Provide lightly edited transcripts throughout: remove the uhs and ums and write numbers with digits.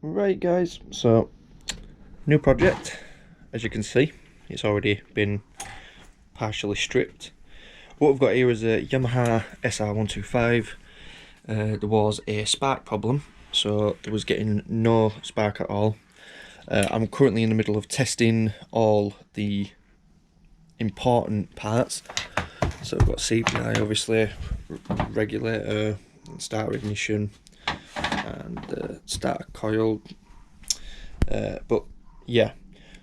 Right guys, so new project. As you can see, it's already been partially stripped. What we've got here is a YAMAHA SR125. There was a spark problem, so there was getting no spark at all. I'm currently in the middle of testing all the important parts. So we've got CPI, obviously, regulator, starter ignition, and starter coil. But yeah,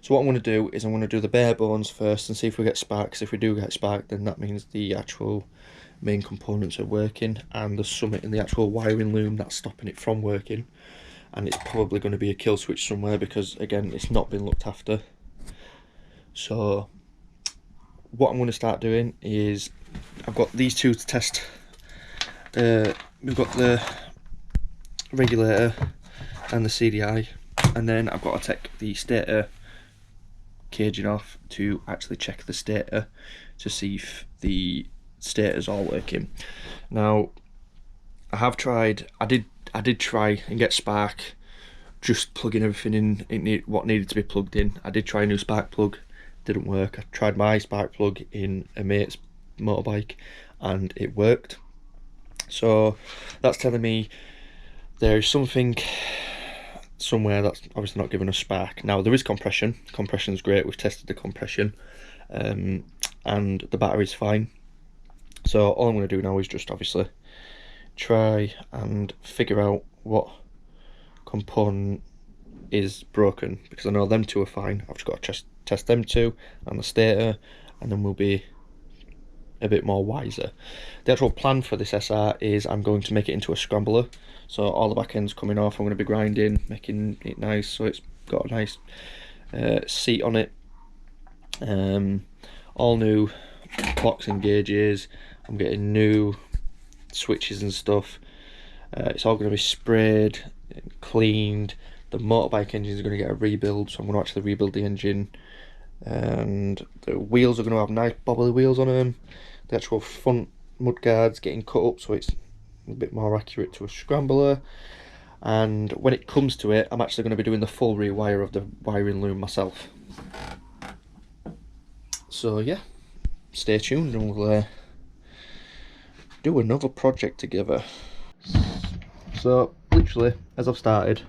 so what I'm going to do is I'm going to do the bare bones first and see if we get sparks. If we do get spark, then that means the actual main components are working, and there's something in the actual wiring loom that's stopping it from working, and it's probably going to be a kill switch somewhere because again it's not been looked after. So what I'm going to start doing is I've got these two to test. We've got the regulator and the CDI, and then I've got to take the stator caging off to actually check the stator to see if the stator's all working. Now I did try and get spark, just plugging everything in what needed to be plugged in. I did try a new spark plug, didn't work. I tried my spark plug in a mate's motorbike and it worked. So that's telling me there's something somewhere that's obviously not giving us spark. Now there is compression. Compression's great. We've tested the compression, and the battery's fine. So all I'm going to do now is just obviously try and figure out what component is broken, because I know them two are fine. I've just got to test them two and the stator, and then we'll be a bit more wiser. The actual plan for this SR is I'm going to make it into a scrambler, so all the back ends coming off I'm going to be grinding, making it nice so it's got a nice seat on it. All new blocks and gauges. I'm getting new switches and stuff. It's all going to be sprayed and cleaned. The motorbike engine is going to get a rebuild, so I'm going to actually rebuild the engine, and the wheels are going to have nice bobbly wheels on them. The actual front mudguard's getting cut up so it's a bit more accurate to a scrambler, and when it comes to it I'm actually going to be doing the full rewire of the wiring loom myself. So yeah, stay tuned and we'll do another project together. So literally as I've started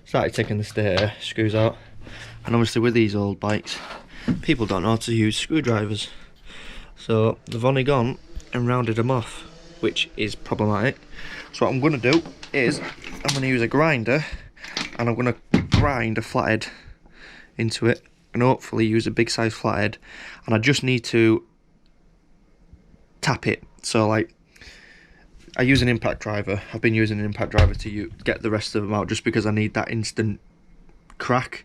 taking the stator screws out, and obviously with these old bikes people don't know how to use screwdrivers, so they've only gone and rounded them off, which is problematic. So what I'm going to do is I'm going to use a grinder and I'm going to grind a flathead into it, and hopefully use a big size flathead, and I just need to tap it. So like I use an impact driver. I've been using an impact driver to get the rest of them out, just because I need that instant crack,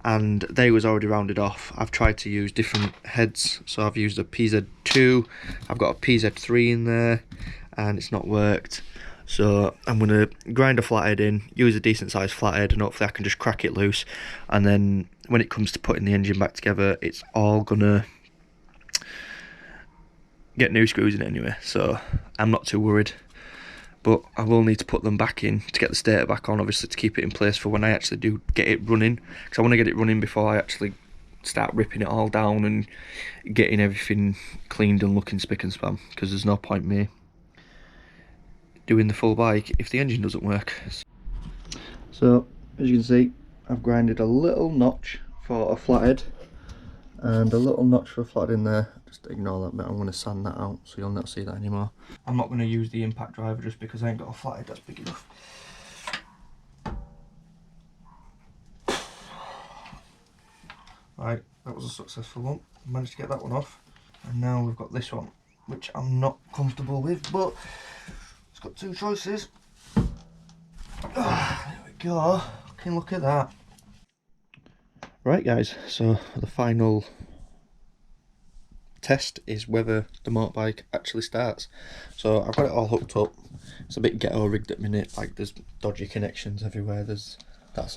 and they was already rounded off. I've tried to use different heads, so I've used a PZ2, I've got a PZ3 in there, and it's not worked. So I'm going to grind a flathead in, use a decent sized flathead, and hopefully I can just crack it loose, and then when it comes to putting the engine back together it's all gonna get new screws in it anyway, so I'm not too worried. But I will need to put them back in to get the stator back on, obviously, to keep it in place for when I actually do get it running, because I want to get it running before I actually start ripping it all down and getting everything cleaned and looking spick and span, because there's no point me doing the full bike if the engine doesn't work. So as you can see, I've grinded a little notch for a flathead and a little notch for a flathead in there. Just ignore that bit, I'm going to sand that out so you'll not see that anymore. I'm not going to use the impact driver just because I ain't got a flathead that's big enough. Right, that was a successful one. Managed to get that one off, and now we've got this one, which I'm not comfortable with, but it's got two choices. There we go, fucking look at that. Right guys, so the final test is whether the motorbike actually starts. So I've got it all hooked up. It's a bit ghetto rigged at the minute, like there's dodgy connections everywhere. That's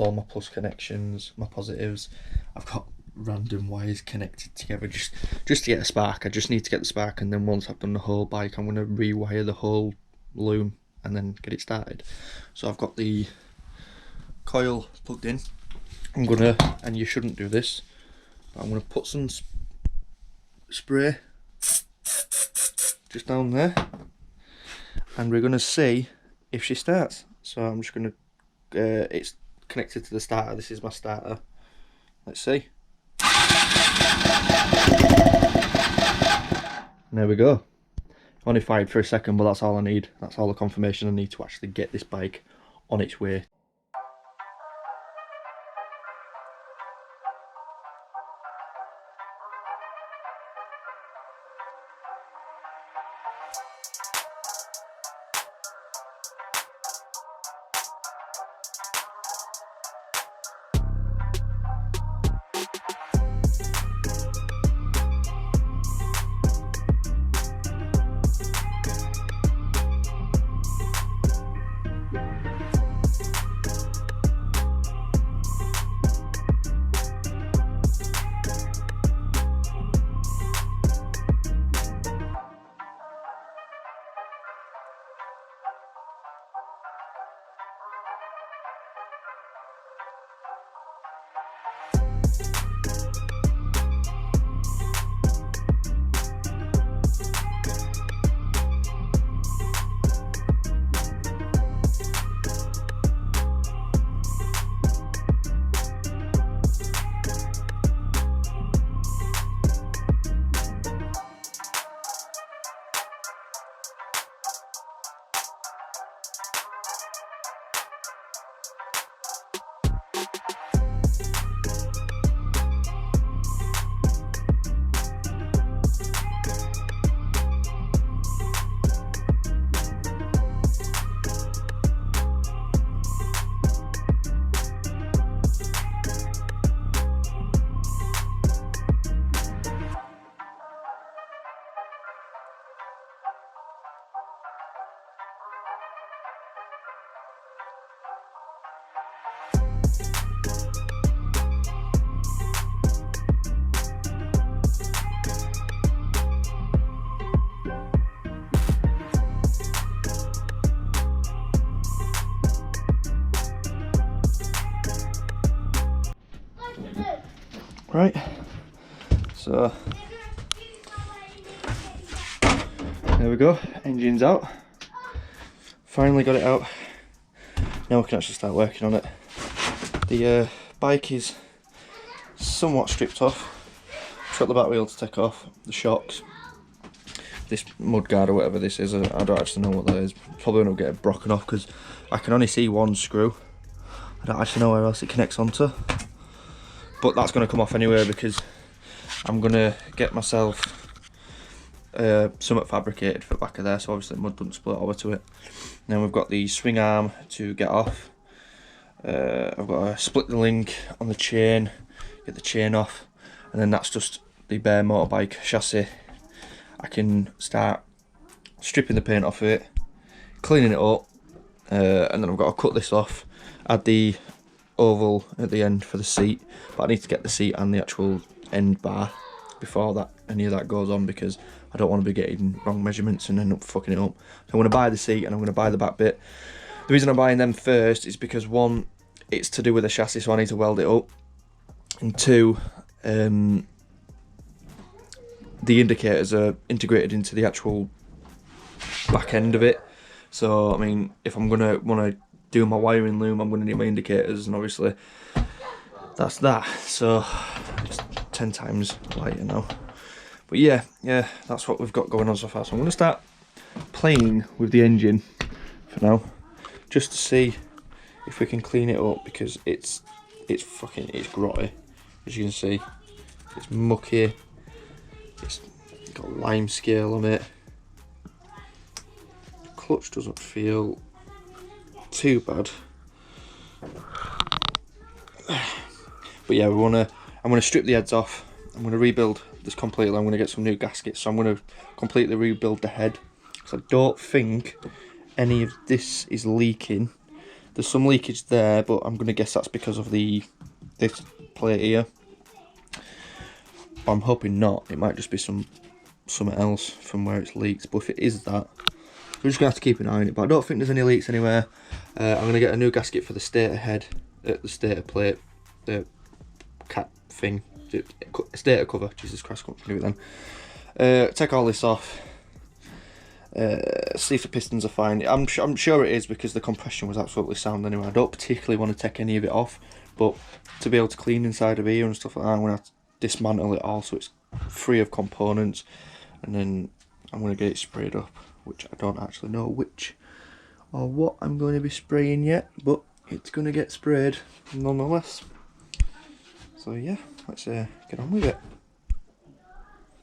all my plus connections, my positives. I've got random wires connected together just to get a spark. I just need to get the spark, and then once I've done the whole bike I'm going to rewire the whole loom and then get it started. So I've got the coil plugged in. I'm gonna, and you shouldn't do this, but I'm gonna put some spray just down there, and we're gonna see if she starts. So I'm just gonna, it's connected to the starter. This is my starter. Let's see. And there we go. Only fired for a second, but that's all I need. That's all the confirmation I need to actually get this bike on its way. Right, so there we go, engine's out, finally got it out. Now we can actually start working on it. The bike is somewhat stripped off. Got the back wheel to take off, the shocks, this mud guard or whatever this is, I don't actually know what that is. Probably going to get it broken off because I can only see one screw. I don't actually know where else it connects onto. But that's going to come off anyway because I'm going to get myself something fabricated for the back of there, so obviously the mud doesn't split over to it. And then we've got the swing arm to get off. I've got to split the link on the chain, get the chain off, and then that's just the bare motorbike chassis. I can start stripping the paint off of it, cleaning it up, and then I've got to cut this off, add the oval at the end for the seat, but I need to get the seat and the actual end bar before that any of that goes on because I don't want to be getting wrong measurements and end up fucking it up. So I'm going to buy the seat and I'm going to buy the back bit. The reason I'm buying them first is because one, it's to do with the chassis, so I need to weld it up, and two, the indicators are integrated into the actual back end of it. So I mean, if I'm going to want to do my wiring loom, I'm going to need my indicators, and obviously that's that, so it's 10 times lighter now. But yeah, that's what we've got going on so far. So I'm going to start playing with the engine for now, just to see if we can clean it up, because it's grotty, as you can see. It's mucky, it's got lime scale on it. Clutch doesn't feel too bad, but yeah, I'm gonna strip the heads off. I'm gonna rebuild this completely. I'm gonna get some new gaskets, so I'm gonna completely rebuild the head, because I don't think any of this is leaking. There's some leakage there, but I'm gonna guess that's because of this plate here. But I'm hoping not. It might just be something else from where it's leaked. But if it is that, we're just gonna have to keep an eye on it. But I don't think there's any leaks anywhere. I'm gonna get a new gasket for the stator head at the stator plate, the cap thing, the stator cover. Jesus Christ, I couldn't do it then. Take all this off. See if the pistons are fine. I'm sure it is, because the compression was absolutely sound anyway. I don't particularly want to take any of it off, but to be able to clean inside of here and stuff like that, I'm going to have to dismantle it all so it's free of components, and then I'm going to get it sprayed up, which I don't actually know which or what I'm going to be spraying yet, but it's going to get sprayed nonetheless. So yeah, let's get on with it.